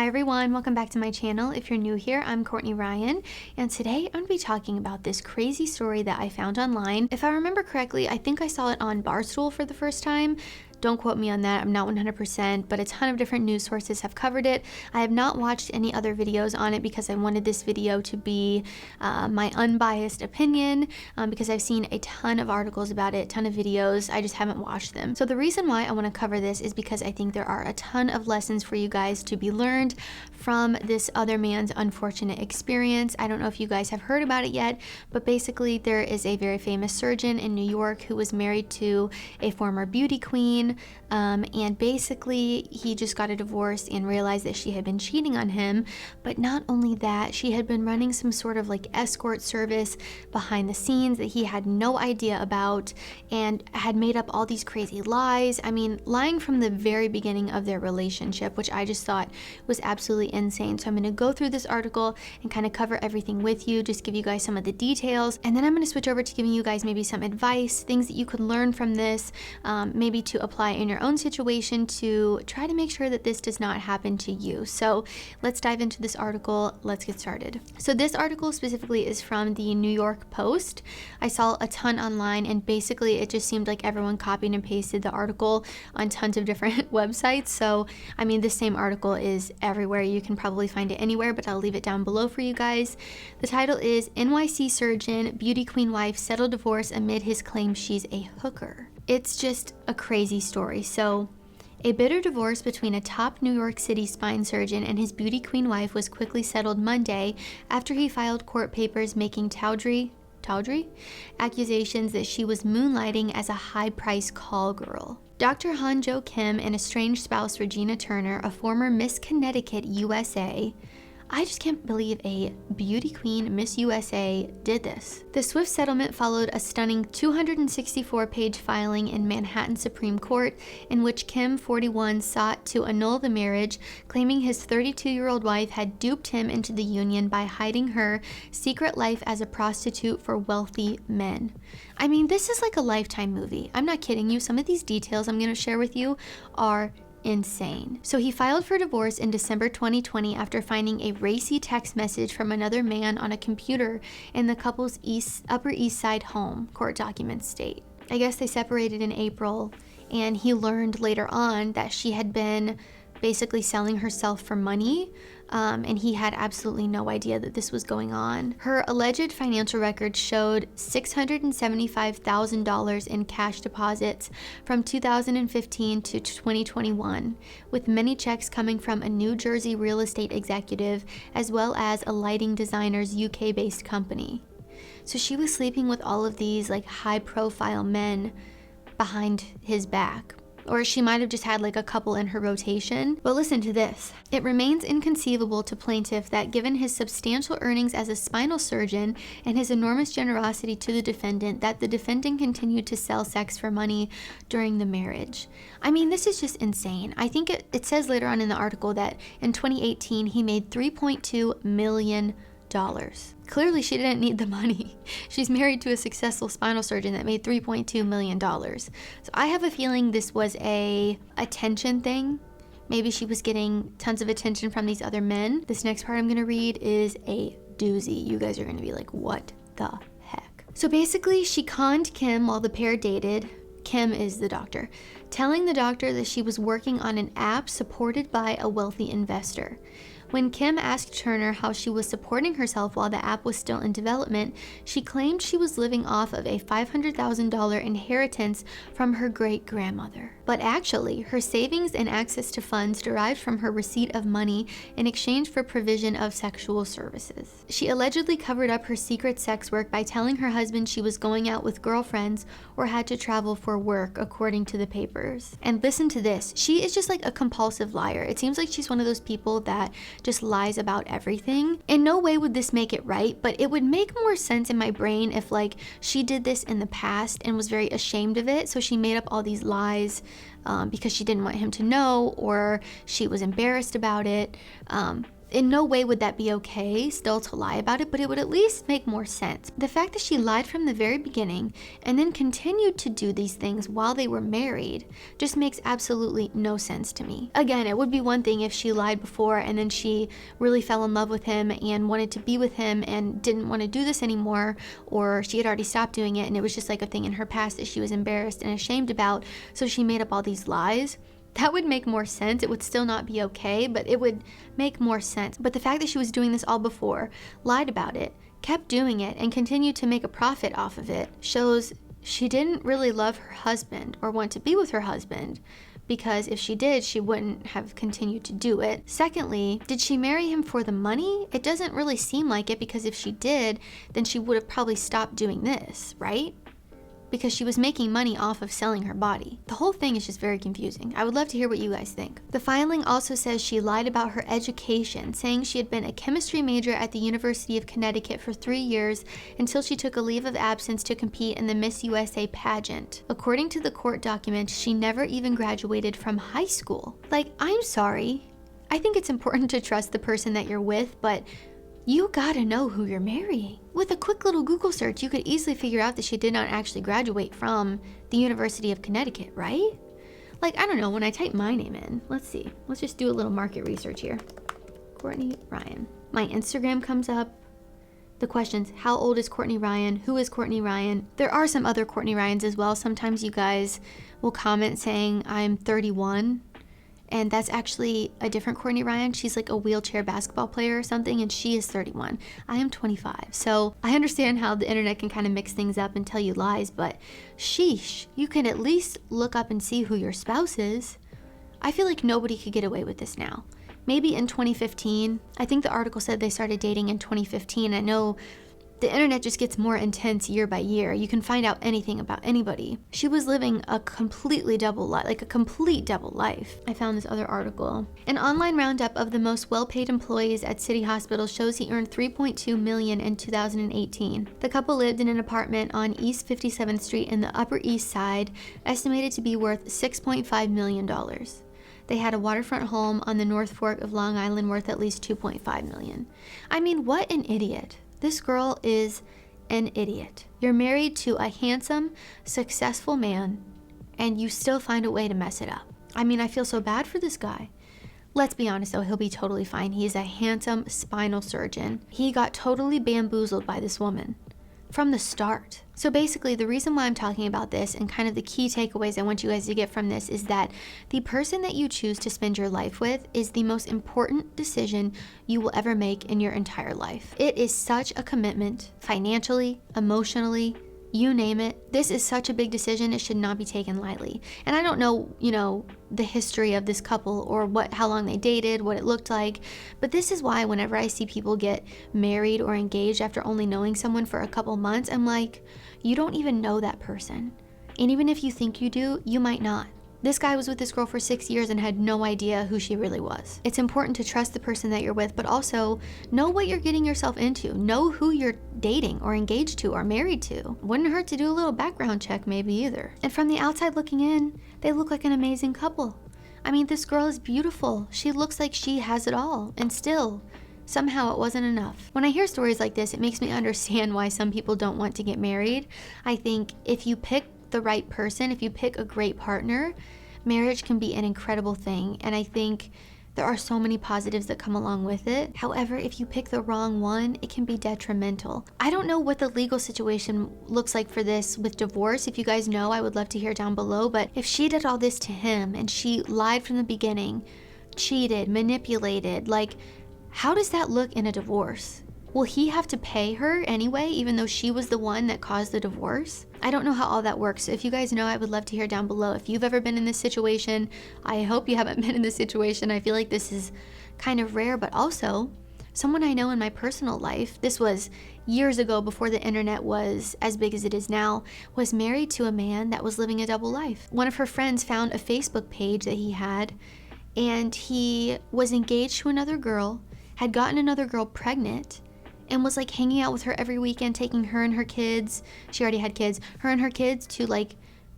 Hi everyone, welcome back to my channel. If you're new here, I'm Courtney Ryan, and today I'm going to be talking about this crazy story that I found online. If I remember correctly, I think I saw it on Barstool for the first time. Don't quote me on that, I'm not 100%, but a ton of different news sources have covered it. I have not watched any other videos on it because I wanted this video to be my unbiased opinion, because I've seen a ton of articles about it, a ton of videos, I just haven't watched them. So the reason why I want to cover this is because I think there are a ton of lessons for you guys to be learned from this other man's unfortunate experience. I don't know if you guys have heard about it yet, but basically there is a very famous surgeon in New York who was married to a former beauty queen. And basically he just got a divorce and realized that she had been cheating on him. But not only that, she had been running some sort of like escort service behind the scenes that he had no idea about, and had made up all these crazy lies. I mean, lying from the very beginning of their relationship, which I just thought was absolutely insane. So I'm going to go through this article and kind of cover everything with you, just give you guys some of the details, and then I'm going to switch over to giving you guys maybe some advice, things that you could learn from this, maybe to apply in your own situation to try to make sure that this does not happen to you. So let's dive into this article. Let's get started. So this article specifically is from the New York Post. I saw a ton online, and basically it just seemed like everyone copied and pasted the article on tons of different websites. So I mean, this same article is everywhere. You can probably find it anywhere, but I'll leave it down below for you guys. The title is NYC Surgeon Beauty Queen Wife Settled Divorce Amid His Claim She's a Hooker. It's just a crazy story. So, a bitter divorce between a top New York City spine surgeon and his beauty queen wife was quickly settled Monday after he filed court papers making tawdry accusations that she was moonlighting as a high-priced call girl. Dr. Hanjo Kim and estranged spouse Regina Turner, a former Miss Connecticut USA, I just can't believe a beauty queen Miss USA did this. The swift settlement followed a stunning 264-page filing in Manhattan Supreme Court in which Kim, 41, sought to annul the marriage, claiming his 32-year-old wife had duped him into the union by hiding her secret life as a prostitute for wealthy men. I mean, this is like a Lifetime movie. I'm not kidding you. Some of these details I'm going to share with you are insane. So he filed for divorce in December 2020 after finding a racy text message from another man on a computer in the couple's Upper East Side home, court documents state. I guess they separated in April, and he learned later on that she had been basically selling herself for money, and he had absolutely no idea that this was going on. Her alleged financial records showed $675,000 in cash deposits from 2015 to 2021, with many checks coming from a New Jersey real estate executive as well as a lighting designer's UK-based company. So she was sleeping with all of these like high-profile men behind his back. Or she might have just had like a couple in her rotation. But listen to this. It remains inconceivable to plaintiff that given his substantial earnings as a spinal surgeon and his enormous generosity to the defendant, that the defendant continued to sell sex for money during the marriage. I mean, this is just insane. I think it says later on in the article that in 2018 he made $3.2 million. Clearly she didn't need the money. She's married to a successful spinal surgeon that made $3.2 million. So I have a feeling this was a attention thing. Maybe she was getting tons of attention from these other men. This next part I'm gonna read is a doozy. You guys are gonna be like, what the heck? So basically she conned Kim while the pair dated. Kim is the doctor, telling the doctor that she was working on an app supported by a wealthy investor. When Kim asked Turner how she was supporting herself while the app was still in development, she claimed she was living off of a $500,000 inheritance from her great-grandmother. But actually, her savings and access to funds derived from her receipt of money in exchange for provision of sexual services. She allegedly covered up her secret sex work by telling her husband she was going out with girlfriends or had to travel for work, according to the papers. And listen to this. She is just like a compulsive liar. It seems like she's one of those people that just lies about everything. In no way would this make it right, but it would make more sense in my brain if like she did this in the past and was very ashamed of it, so she made up all these lies because she didn't want him to know, or she was embarrassed about it. in no way would that be okay still to lie about it, but it would at least make more sense. The fact that she lied from the very beginning and then continued to do these things while they were married just makes absolutely no sense to me. Again, it would be one thing if she lied before and then she really fell in love with him and wanted to be with him and didn't want to do this anymore, or she had already stopped doing it and it was just like a thing in her past that she was embarrassed and ashamed about, so she made up all these lies. That would make more sense. It would still not be okay, but it would make more sense. But the fact that she was doing this all before, lied about it, kept doing it, and continued to make a profit off of it shows she didn't really love her husband or want to be with her husband, because if she did, she wouldn't have continued to do it. Secondly, did she marry him for the money? It doesn't really seem like it, because if she did, then she would have probably stopped doing this, right? Because she was making money off of selling her body. The whole thing is just very confusing. I would love to hear what you guys think. The filing also says she lied about her education, saying she had been a chemistry major at the University of Connecticut for 3 years until she took a leave of absence to compete in the Miss USA pageant. According to the court document, she never even graduated from high school. Like, I'm sorry. I think it's important to trust the person that you're with, but you gotta know who you're marrying. With a quick little Google search, you could easily figure out that she did not actually graduate from the University of Connecticut, right? Like, I don't know, when I type my name in, let's see. Let's just do a little market research here. Courtney Ryan. My Instagram comes up. The questions, how old is Courtney Ryan? Who is Courtney Ryan? There are some other Courtney Ryans as well. Sometimes you guys will comment saying I'm 31. And that's actually a different Courtney Ryan. She's like a wheelchair basketball player or something, and she is 31. I am 25. So I understand how the internet can kind of mix things up and tell you lies, but sheesh, you can at least look up and see who your spouse is. I feel like nobody could get away with this now. Maybe in 2015. I think the article said they started dating in 2015. I know the internet just gets more intense year by year. You can find out anything about anybody. She was living a completely double life, like a complete double life. I found this other article. An online roundup of the most well-paid employees at City Hospital shows he earned $3.2 million in 2018. The couple lived in an apartment on East 57th Street in the Upper East Side, estimated to be worth $6.5 million. They had a waterfront home on the North Fork of Long Island worth at least $2.5 million. I mean, what an idiot. This girl is an idiot. You're married to a handsome, successful man, and you still find a way to mess it up. I mean, I feel so bad for this guy. Let's be honest though, he'll be totally fine. He's a handsome spinal surgeon. He got totally bamboozled by this woman from the start. So basically, the reason why I'm talking about this and kind of the key takeaways I want you guys to get from this is that the person that you choose to spend your life with is the most important decision you will ever make in your entire life. It is such a commitment, financially, emotionally, you name it. This is such a big decision. It should not be taken lightly. And I don't know, the history of this couple or how long they dated, what it looked like. But this is why whenever I see people get married or engaged after only knowing someone for a couple months, I'm like, you don't even know that person. And even if you think you do, you might not. This guy was with this girl for 6 years and had no idea who she really was. It's important to trust the person that you're with, but also know what you're getting yourself into. Know who you're dating or engaged to or married to. Wouldn't hurt to do a little background check maybe either. And from the outside looking in, they look like an amazing couple. I mean, this girl is beautiful. She looks like she has it all, and still, somehow it wasn't enough. When I hear stories like this, it makes me understand why some people don't want to get married. I think if you pick the right person, if you pick a great partner, marriage can be an incredible thing, and I think there are so many positives that come along with it. However, if you pick the wrong one, it can be detrimental. I don't know what the legal situation looks like for this with divorce. If you guys know, I would love to hear down below, but if she did all this to him and she lied from the beginning, cheated, manipulated, like, how does that look in a divorce? Will he have to pay her anyway, even though she was the one that caused the divorce? I don't know how all that works. So if you guys know, I would love to hear down below. If you've ever been in this situation, I hope you haven't been in this situation. I feel like this is kind of rare, but also someone I know in my personal life, this was years ago before the internet was as big as it is now, was married to a man that was living a double life. One of her friends found a Facebook page that he had, and he was engaged to another girl, had gotten another girl pregnant, and was like hanging out with her every weekend, taking her and her kids, she already had kids, her and her kids to like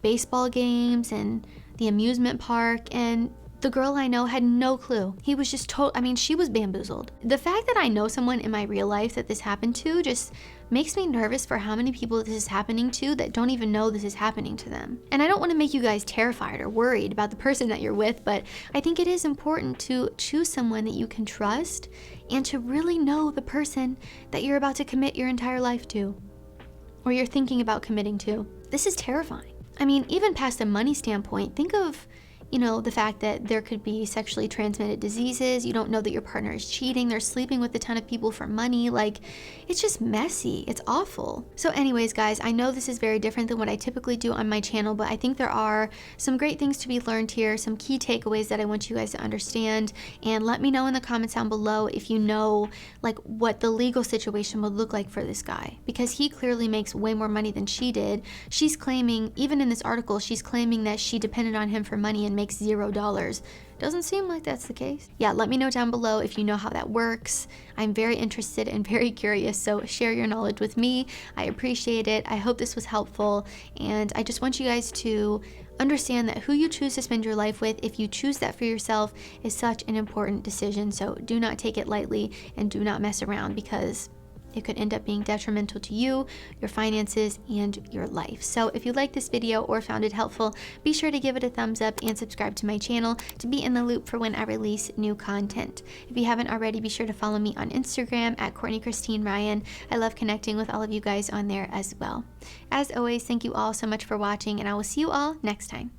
baseball games and the amusement park, and The girl I know had no clue. He was just she was bamboozled. The fact that I know someone in my real life that this happened to just makes me nervous for how many people this is happening to that don't even know this is happening to them. And I don't want to make you guys terrified or worried about the person that you're with, but I think it is important to choose someone that you can trust and to really know the person that you're about to commit your entire life to, or you're thinking about committing to. This is terrifying. I mean, even past a money standpoint, think of, the fact that there could be sexually transmitted diseases. You don't know that your partner is cheating. They're sleeping with a ton of people for money. Like, it's just messy. It's awful. So anyways, guys, I know this is very different than what I typically do on my channel, but I think there are some great things to be learned here, some key takeaways that I want you guys to understand. And let me know in the comments down below if you know, like, what the legal situation would look like for this guy, because he clearly makes way more money than she did. She's claiming, even in this article, she's claiming that she depended on him for money and makes $0. Doesn't seem like that's the case. Yeah, let me know down below if you know how that works. I'm very interested and very curious, so share your knowledge with me. I appreciate it. I hope this was helpful, and I just want you guys to understand that who you choose to spend your life with, if you choose that for yourself, is such an important decision. So do not take it lightly and do not mess around, because it could end up being detrimental to you, your finances, and your life. So if you liked this video or found it helpful, be sure to give it a thumbs up and subscribe to my channel to be in the loop for when I release new content. If you haven't already, be sure to follow me on Instagram at Courtney Christine Ryan. I love connecting with all of you guys on there as well. As always, thank you all so much for watching, and I will see you all next time.